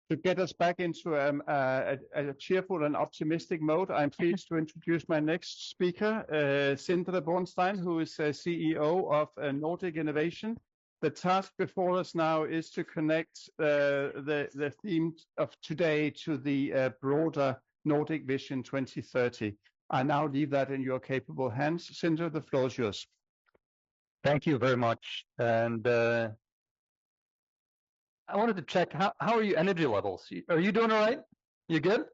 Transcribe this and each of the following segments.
To get us back into a cheerful and optimistic mode, I'm pleased to introduce my next speaker, Sindre Bornstein, who is CEO of Nordic Innovation. The task before us now is to connect the theme of today to the broader Nordic Vision 2030. I now leave that in your capable hands. Sindre, the floor is yours. Thank you very much. And I wanted to check, how are your energy levels? Are you doing all right? You good?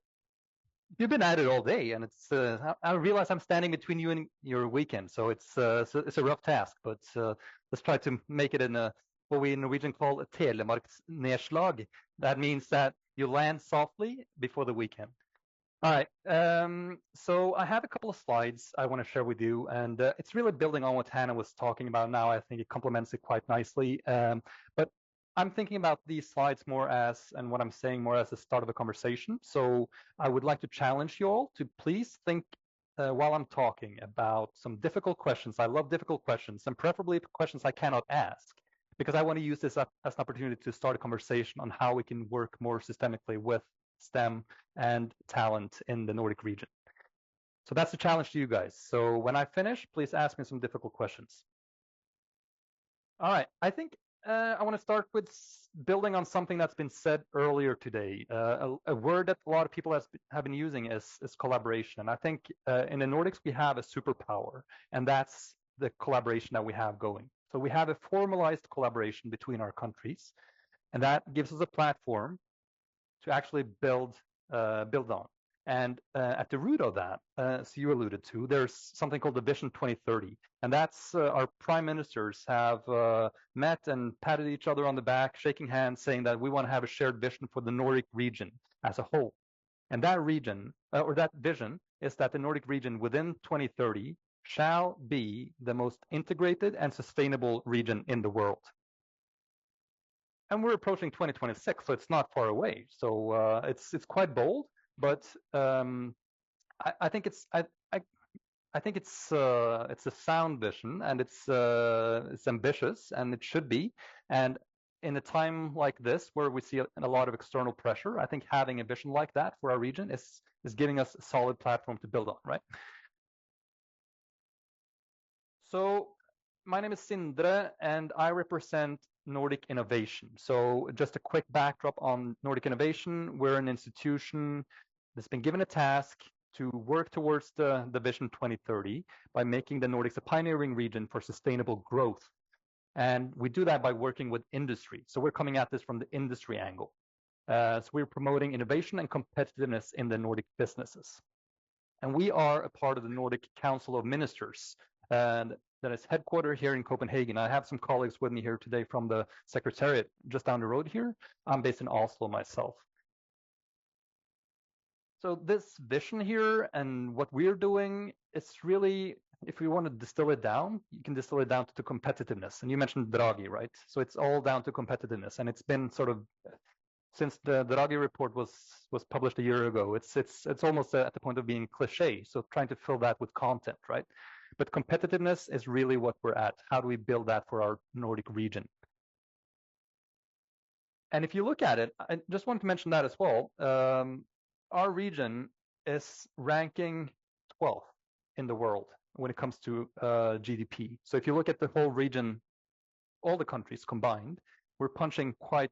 You've been at it all day, and it's. I realize I'm standing between you and your weekend, so it's a rough task. But let's try to make it in what we in Norwegian call a telemarksnedslag. That means that you land softly before the weekend. All right. So I have a couple of slides I want to share with you, and it's really building on what Hannah was talking about now. I think it complements it quite nicely. But I'm thinking about these slides more as, and what I'm saying more as the start of a conversation. So I would like to challenge you all to please think while I'm talking about some difficult questions. I love difficult questions, and preferably questions I cannot ask, because I want to use this as an opportunity to start a conversation on how we can work more systemically with STEM and talent in the Nordic region. So that's the challenge to you guys. So when I finish, please ask me some difficult questions. All right, I think I want to start with building on something that's been said earlier today. A word that a lot of people have been using is collaboration. And I think in the Nordics, we have a superpower, and that's the collaboration that we have going. So we have a formalized collaboration between our countries, and that gives us a platform to actually build on. And at the root of that, as you alluded to, there's something called the Vision 2030. And that's our prime ministers have met and patted each other on the back, shaking hands, saying that we want to have a shared vision for the Nordic region as a whole. And that region, or that vision, is that the Nordic region within 2030 shall be the most integrated and sustainable region in the world. And we're approaching 2026, so it's not far away. So it's quite bold. But I think it's a sound vision, and it's ambitious, and it should be. And in a time like this, where we see a lot of external pressure, I think having a vision like that for our region is giving us a solid platform to build on, right? So my name is Sindre, and I represent Nordic Innovation. So just a quick backdrop on Nordic Innovation. We're an institution that's been given a task to work towards the Vision 2030 by making the Nordics a pioneering region for sustainable growth. And we do that by working with industry. So we're coming at this from the industry angle. So we're promoting innovation and competitiveness in the Nordic businesses. And we are a part of the Nordic Council of Ministers, and that is headquartered here in Copenhagen. I have some colleagues with me here today from the Secretariat just down the road here. I'm based in Oslo myself. So this vision here and what we're doing, it's really, if we want to distill it down, you can distill it down to competitiveness. And you mentioned Draghi, right? So it's all down to competitiveness. And it's been sort of, since the Draghi report was published a year ago, it's almost at the point of being cliche. So trying to fill that with content, right? But competitiveness is really what we're at. How do we build that for our Nordic region? And if you look at it, I just want to mention that as well. Our region is ranking 12th in the world when it comes to GDP. So if you look at the whole region, all the countries combined, we're punching quite,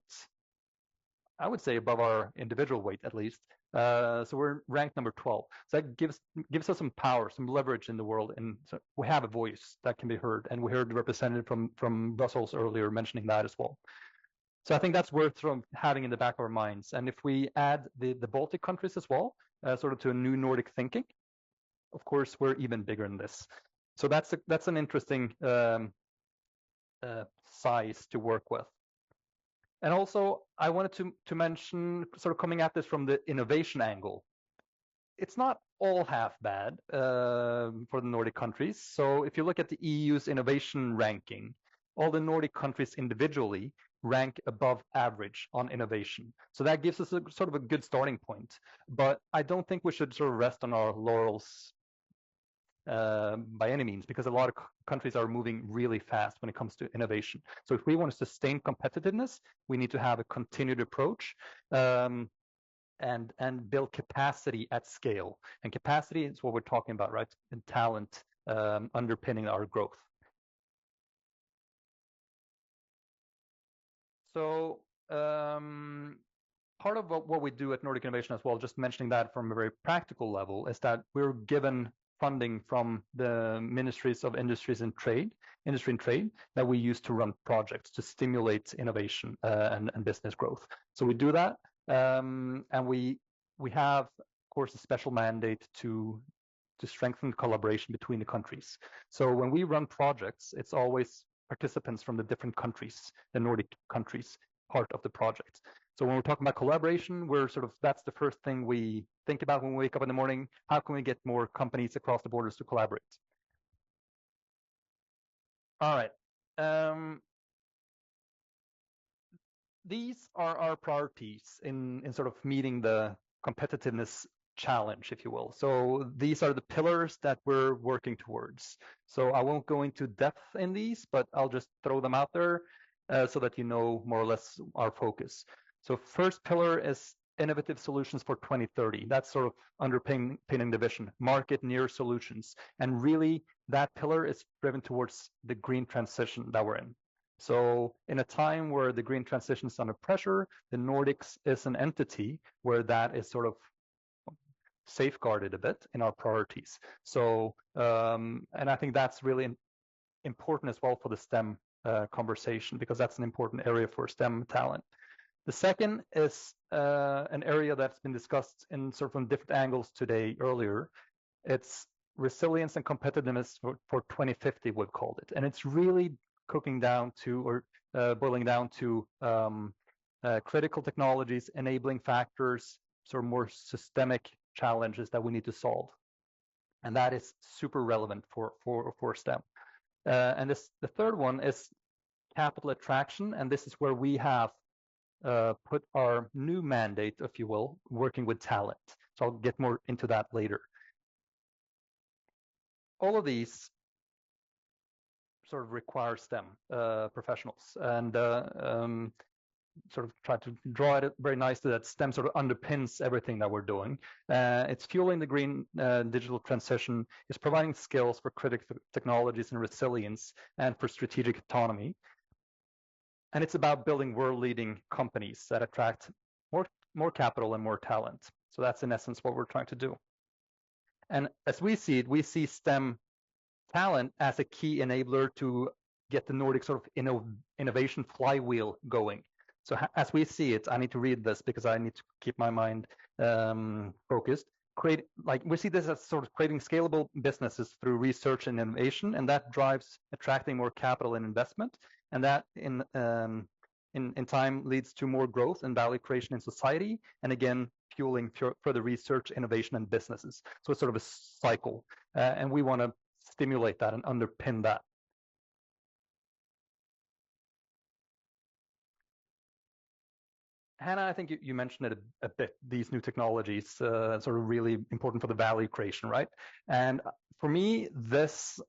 I would say, above our individual weight at least. So we're ranked number 12. So that gives us some power, some leverage in the world, and so we have a voice that can be heard. And we heard the representative from Brussels earlier mentioning that as well. So I think that's worth having in the back of our minds. And if we add the Baltic countries as well, sort of to a new Nordic thinking, of course, we're even bigger than this. So that's an interesting size to work with. And also, I wanted to mention, sort of coming at this from the innovation angle, it's not all half bad for the Nordic countries. So if you look at the EU's innovation ranking, all the Nordic countries individually rank above average on innovation. So that gives us a sort of a good starting point. But I don't think we should sort of rest on our laurels by any means, because a lot of countries are moving really fast when it comes to innovation. So if we want to sustain competitiveness, we need to have a continued approach and build capacity at scale. And capacity is what we're talking about, right? And talent underpinning our growth. So part of what we do at Nordic Innovation as well, just mentioning that from a very practical level, is that we're given funding from the Ministries of Industry and Trade that we use to run projects to stimulate innovation and business growth. So we do that, and we have, of course, a special mandate to strengthen collaboration between the countries. So when we run projects, it's always participants from the different countries, the Nordic countries, part of the project. So when we're talking about collaboration, that's the first thing we think about when we wake up in the morning. How can we get more companies across the borders to collaborate? All right. These are our priorities in sort of meeting the competitiveness challenge, if you will. So these are the pillars that we're working towards. So I won't go into depth in these, but I'll just throw them out there so that you know more or less our focus. So first pillar is innovative solutions for 2030. That's sort of underpinning the vision, market near solutions. And really that pillar is driven towards the green transition that we're in. So in a time where the green transition is under pressure, the Nordics is an entity where that is sort of safeguarded a bit in our priorities. So, and I think that's really important as well for the STEM conversation, because that's an important area for STEM talent. The second is an area that's been discussed in sort of from different angles today earlier. It's resilience and competitiveness for 2050, we've called it. And it's really cooking down to, or boiling down to critical technologies, enabling factors, sort of more systemic challenges that we need to solve. And that is super relevant for STEM. And the third one is capital attraction. And this is where we have put our new mandate, if you will, working with talent. So I'll get more into that later. All of these sort of require STEM professionals, and sort of try to draw it very nicely that STEM sort of underpins everything that we're doing. It's fueling the green digital transition, it's providing skills for critical technologies and resilience, and for strategic autonomy. And it's about building world-leading companies that attract more capital and more talent. So that's in essence what we're trying to do. And as we see it, we see STEM talent as a key enabler to get the Nordic sort of innovation flywheel going. So as we see it, I need to read this because I need to keep my mind focused. We see this as sort of creating scalable businesses through research and innovation, and that drives attracting more capital and investment, and that in time leads to more growth and value creation in society, and again fueling further research, innovation, and businesses. So it's sort of a cycle, and we want to stimulate that and underpin that. Hannah, I think you mentioned it a bit, these new technologies sort of really important for the value creation, right? And for me, this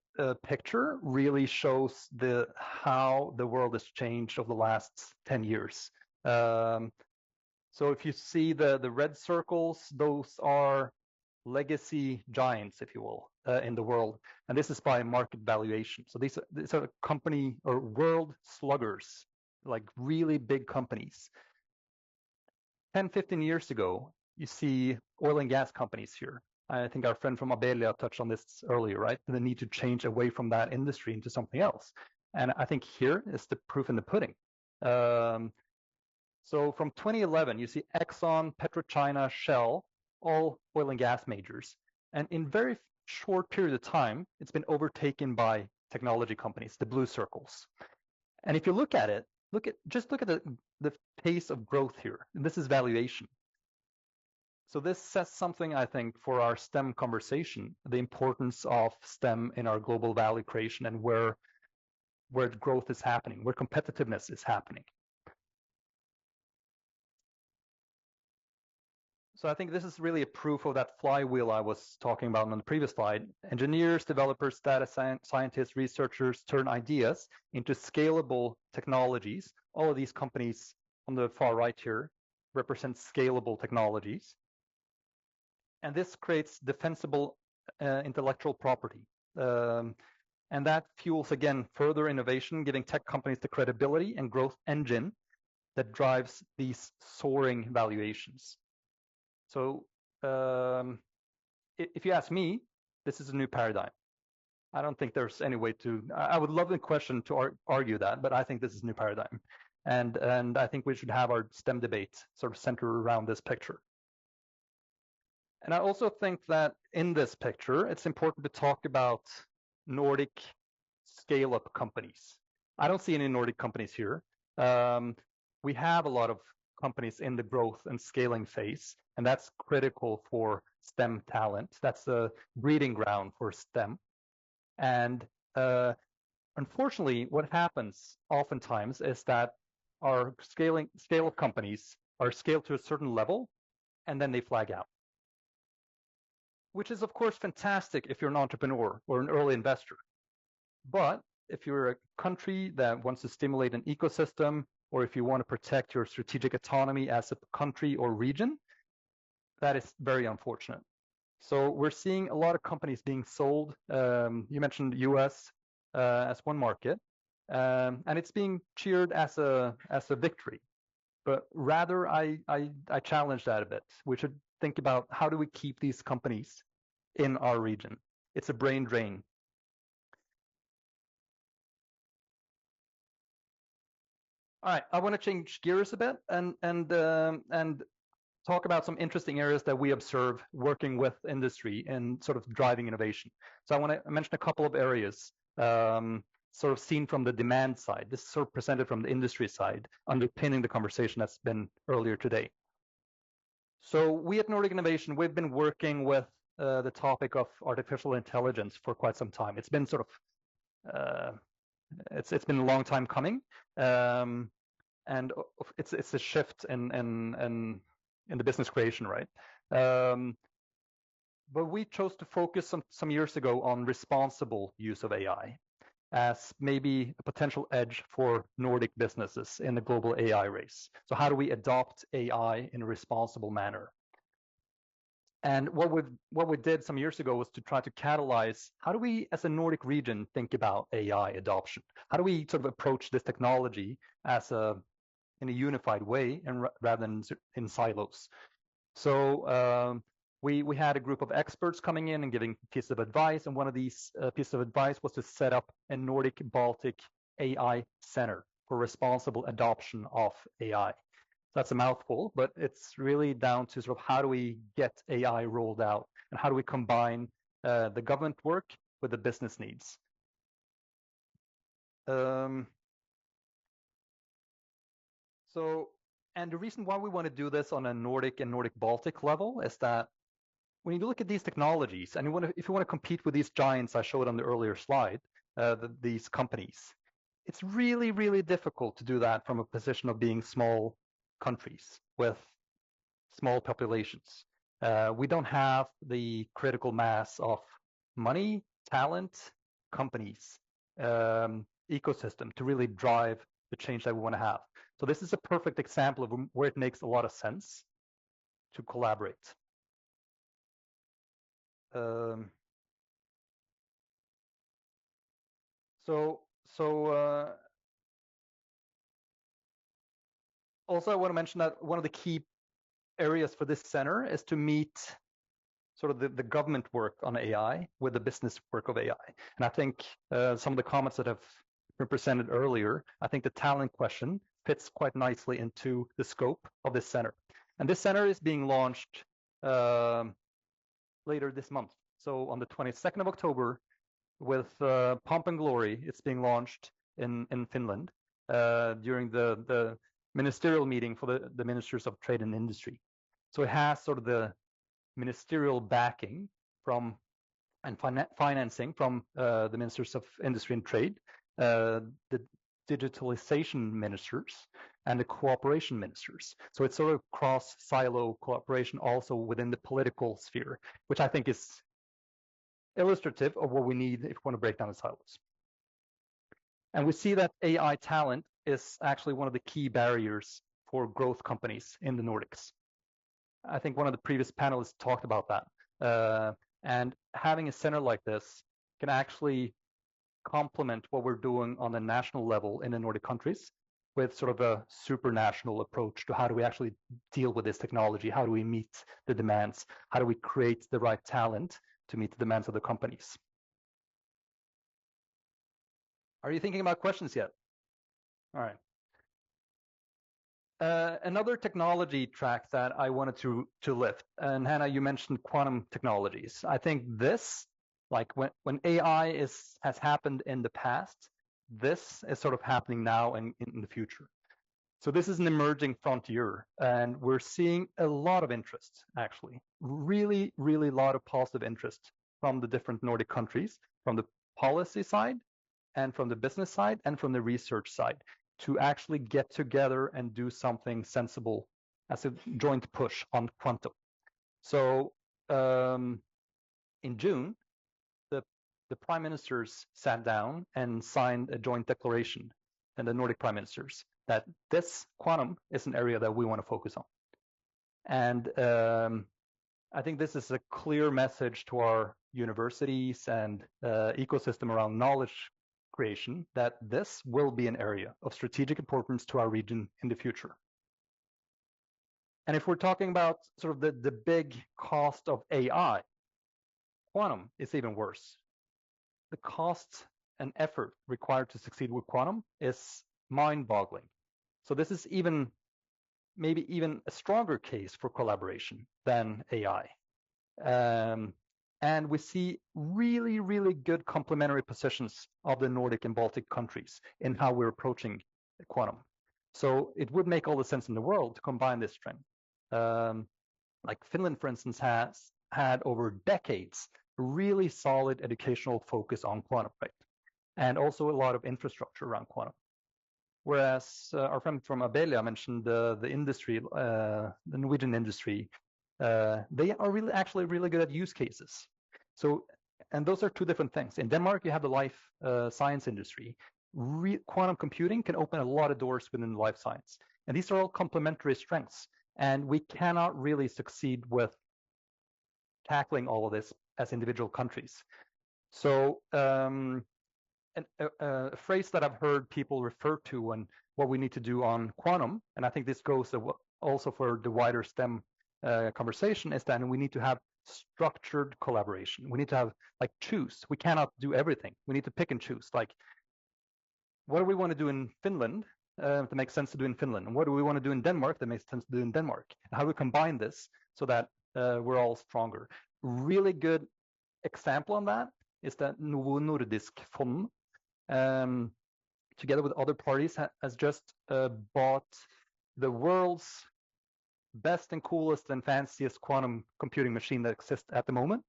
picture really shows how the world has changed over the last 10 years. So if you see the red circles, those are legacy giants, if you will, in the world. And this is by market valuation. So these are company or world sluggers, like really big companies. 10, 15 years ago, you see oil and gas companies here. I think our friend from Abelia touched on this earlier, right? The need to change away from that industry into something else. And I think here is the proof in the pudding. So from 2011, you see Exxon, PetroChina, Shell, all oil and gas majors. And in very short period of time, it's been overtaken by technology companies, the blue circles. And if you look at it, just look at the pace of growth here. And this is valuation. So this says something, I think, for our STEM conversation, the importance of STEM in our global value creation and where growth is happening, where competitiveness is happening. So I think this is really a proof of that flywheel I was talking about on the previous slide. Engineers, developers, data scientists, researchers turn ideas into scalable technologies. All of these companies on the far right here represent scalable technologies. And this creates defensible intellectual property. And that fuels, again, further innovation, giving tech companies the credibility and growth engine that drives these soaring valuations. So if you ask me, this is a new paradigm. I don't think there's any way to, I would love the question to argue that, but I think this is a new paradigm. And I think we should have our STEM debate sort of center around this picture. And I also think that in this picture, it's important to talk about Nordic scale-up companies. I don't see any Nordic companies here. We have a lot of companies in the growth and scaling phase, and that's critical for STEM talent. That's the breeding ground for STEM. And unfortunately, what happens oftentimes is that our scale-up companies are scaled to a certain level, and then they flag out, which is, of course, fantastic if you're an entrepreneur or an early investor. But if you're a country that wants to stimulate an ecosystem, or if you want to protect your strategic autonomy as a country or region, that is very unfortunate. So we're seeing a lot of companies being sold. You mentioned US as one market, and it's being cheered as a victory. But rather, I challenge that a bit. We should think about how do we keep these companies in our region. It's a brain drain. All right, I want to change gears a bit and talk about some interesting areas that we observe working with industry and sort of driving innovation. So I want to mention a couple of areas sort of seen from the demand side. This is sort of presented from the industry side, underpinning the conversation that's been earlier today. So we at Nordic Innovation, we've been working with the topic of artificial intelligence for quite some time. It's been sort of it's been a long time coming, and it's a shift in the business creation, right? But we chose to focus some years ago on responsible use of AI as maybe a potential edge for Nordic businesses in the global AI race. So how do we adopt AI in a responsible manner? And what we did some years ago was to try to catalyze, how do we as a Nordic region think about AI adoption? How do we sort of approach this technology as in a unified way and rather than in silos? So we had a group of experts coming in and giving pieces of advice, and one of these pieces of advice was to set up a Nordic Baltic AI Center for responsible adoption of AI. That's a mouthful, but it's really down to sort of how do we get AI rolled out and how do we combine the government work with the business needs. And the reason why we want to do this on a Nordic and Nordic Baltic level is that when you look at these technologies, and if you want to compete with these giants I showed on the earlier slide, these companies, it's really, really difficult to do that from a position of being small countries with small populations. We don't have the critical mass of money, talent, companies, ecosystem to really drive the change that we want to have. So this is a perfect example of where it makes a lot of sense to collaborate. Also, I want to mention that one of the key areas for this center is to meet sort of the government work on AI with the business work of AI. And I think some of the comments that have been presented earlier, I think the talent question fits quite nicely into the scope of this center. And this center is being launched later this month. So on the 22nd of October, with pomp and glory, it's being launched in Finland during the ministerial meeting for the ministers of trade and industry. So it has sort of the ministerial backing from and financing from the ministers of industry and trade, the digitalization ministers, and the cooperation ministers. So it's sort of cross-silo cooperation also within the political sphere, which I think is illustrative of what we need if we want to break down the silos. And we see that AI talent is actually one of the key barriers for growth companies in the Nordics. I think one of the previous panelists talked about that. And having a center like this can actually complement what we're doing on the national level in the Nordic countries with sort of a supranational approach to how do we actually deal with this technology? How do we meet the demands? How do we create the right talent to meet the demands of the companies? Are you thinking about questions yet? All right. Another technology track that I wanted to lift, and Hannah, you mentioned quantum technologies. I think this, like when AI has happened in the past, this is sort of happening now and in the future. So this is an emerging frontier, and we're seeing a lot of interest, actually, really, really a lot of positive interest from the different Nordic countries, from the policy side, and from the business side, and from the research side, to actually get together and do something sensible as a joint push on quantum. So in June, the prime ministers sat down and signed a joint declaration, and the Nordic prime ministers, that this quantum is an area that we want to focus on. And I think this is a clear message to our universities and ecosystem around knowledge creation that this will be an area of strategic importance to our region in the future. And if we're talking about sort of the big cost of AI, quantum is even worse. The cost and effort required to succeed with quantum is mind-boggling. So this is maybe even a stronger case for collaboration than AI. And we see really, really good complementary positions of the Nordic and Baltic countries in how we're approaching quantum. So it would make all the sense in the world to combine this trend. Like Finland, for instance, has had over decades really solid educational focus on quantum, right? And also a lot of infrastructure around quantum. Whereas our friend from Abelia mentioned the industry, the Norwegian industry, they are actually really good at use cases. So, and those are two different things. In Denmark, you have the life science industry. Quantum computing can open a lot of doors within the life science. And these are all complementary strengths. And we cannot really succeed with tackling all of this as individual countries. So a phrase that I've heard people refer to and what we need to do on quantum, and I think this goes also for the wider STEM conversation, is that we need to have structured collaboration. We need to have, like, choose. We cannot do everything. We need to pick and choose. Like, what do we want to do in Finland that makes sense to do in Finland? And what do we want to do in Denmark that makes sense to do in Denmark? And how do we combine this so that we're all stronger? Really good example on that is that Novo Nordisk Fond, together with other parties, has just bought the world's best and coolest and fanciest quantum computing machine that exists at the moment.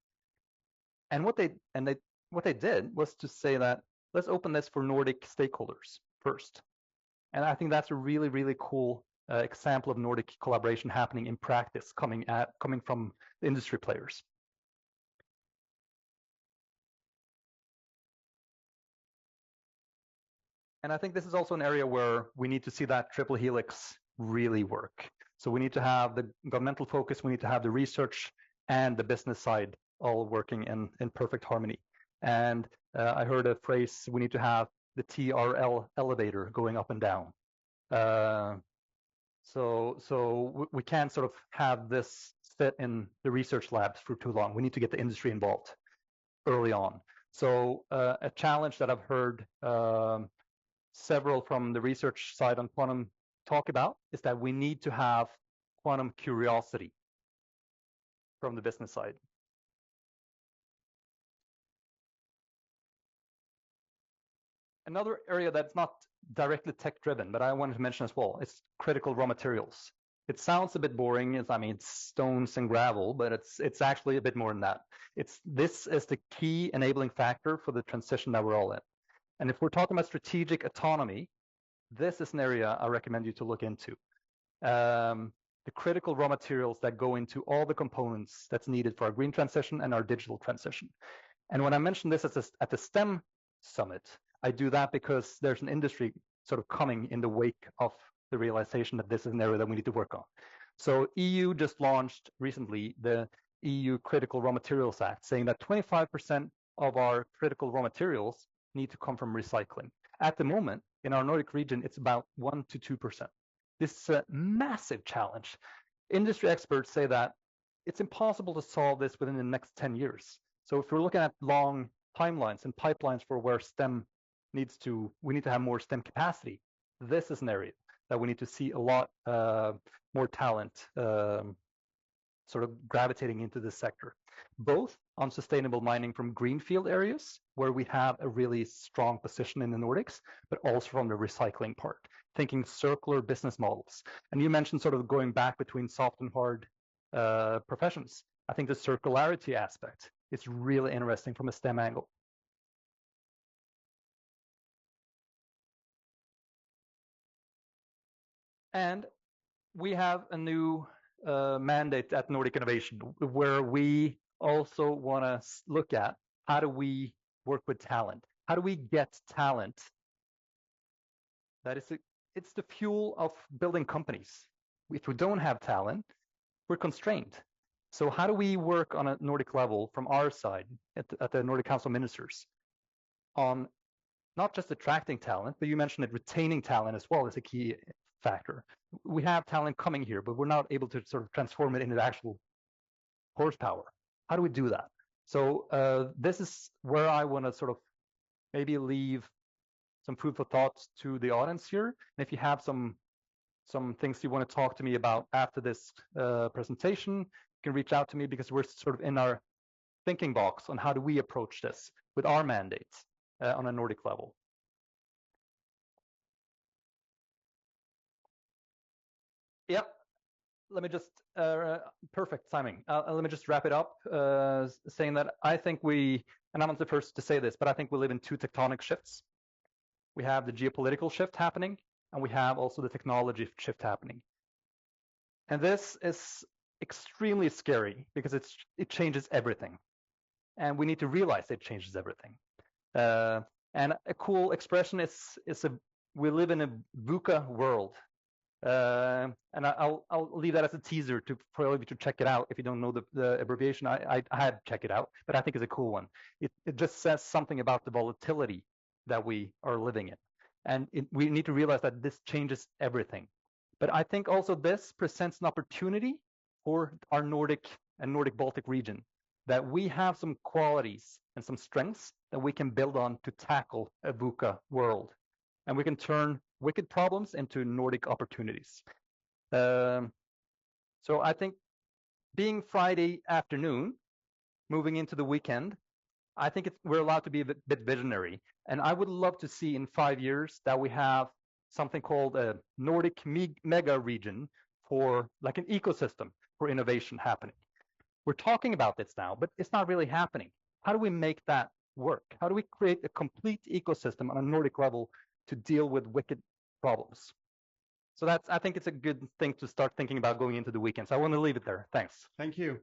And what they did was to say that let's open this for Nordic stakeholders first. And I think that's a really, really cool example of Nordic collaboration happening in practice, coming from the industry players. And I think this is also an area where we need to see that triple helix really work. So we need to have the governmental focus, we need to have the research and the business side all working in perfect harmony. And I heard a phrase, we need to have the TRL elevator going up and down. So we can't sort of have this sit in the research labs for too long. We need to get the industry involved early on. So a challenge that I've heard several from the research side on quantum talk about is that we need to have quantum curiosity from the business side. Another area that's not directly tech driven, but I wanted to mention as well, is critical raw materials. It sounds a bit boring, it's stones and gravel, but it's actually a bit more than that. This is the key enabling factor for the transition that we're all in. And if we're talking about strategic autonomy, this is an area I recommend you to look into. The critical raw materials that go into all the components that's needed for our green transition and our digital transition. And when I mention this at the STEM summit, I do that because there's an industry sort of coming in the wake of the realization that this is an area that we need to work on. So EU just launched recently the EU Critical Raw Materials Act, saying that 25% of our critical raw materials need to come from recycling. At the moment, in our Nordic region, it's about 1 to 2%. This is a massive challenge. Industry experts say that it's impossible to solve this within the next 10 years. So if we're looking at long timelines and pipelines for where STEM needs to, we need to have more STEM capacity, this is an area that we need to see a lot more talent sort of gravitating into this sector, both on sustainable mining from greenfield areas, where we have a really strong position in the Nordics, but also from the recycling part, thinking circular business models. And you mentioned sort of going back between soft and hard professions. I think the circularity aspect is really interesting from a STEM angle. And we have a new mandate at Nordic Innovation, where we also want to look at how do we work with talent? How do we get talent? That is, it's the fuel of building companies. If we don't have talent, we're constrained. So how do we work on a Nordic level from our side at the Nordic Council of Ministers on not just attracting talent, but you mentioned that retaining talent as well is a key factor. We have talent coming here, but we're not able to sort of transform it into actual horsepower. How do we do that? So this is where I want to sort of maybe leave some food for thought to the audience here. And if you have some things you want to talk to me about after this presentation, you can reach out to me, because we're sort of in our thinking box on how do we approach this with our mandates on a Nordic level. Yep. Let me just, perfect timing. Let me just wrap it up, saying that I think and I'm not the first to say this, but I think we live in two tectonic shifts. We have the geopolitical shift happening, and we have also the technology shift happening. And this is extremely scary, because it changes everything. And we need to realize it changes everything. And a cool expression is we live in a VUCA world. And I'll leave that as a teaser for all of you to check it out. If you don't know the abbreviation, I had to check it out, but I think it's a cool one. It just says something about the volatility that we are living in. And we need to realize that this changes everything. But I think also this presents an opportunity for our Nordic and Nordic Baltic region, that we have some qualities and some strengths that we can build on to tackle a VUCA world. And we can turn wicked problems into Nordic opportunities. So I think, being Friday afternoon, moving into the weekend, I think we're allowed to be a bit visionary. And I would love to see in 5 years that we have something called a Nordic mega region, for like an ecosystem for innovation happening. We're talking about this now, but it's not really happening. How do we make that work? How do we create a complete ecosystem on a Nordic level to deal with wicked problems? So I think it's a good thing to start thinking about going into the weekend. So I want to leave it there. Thanks. Thank you.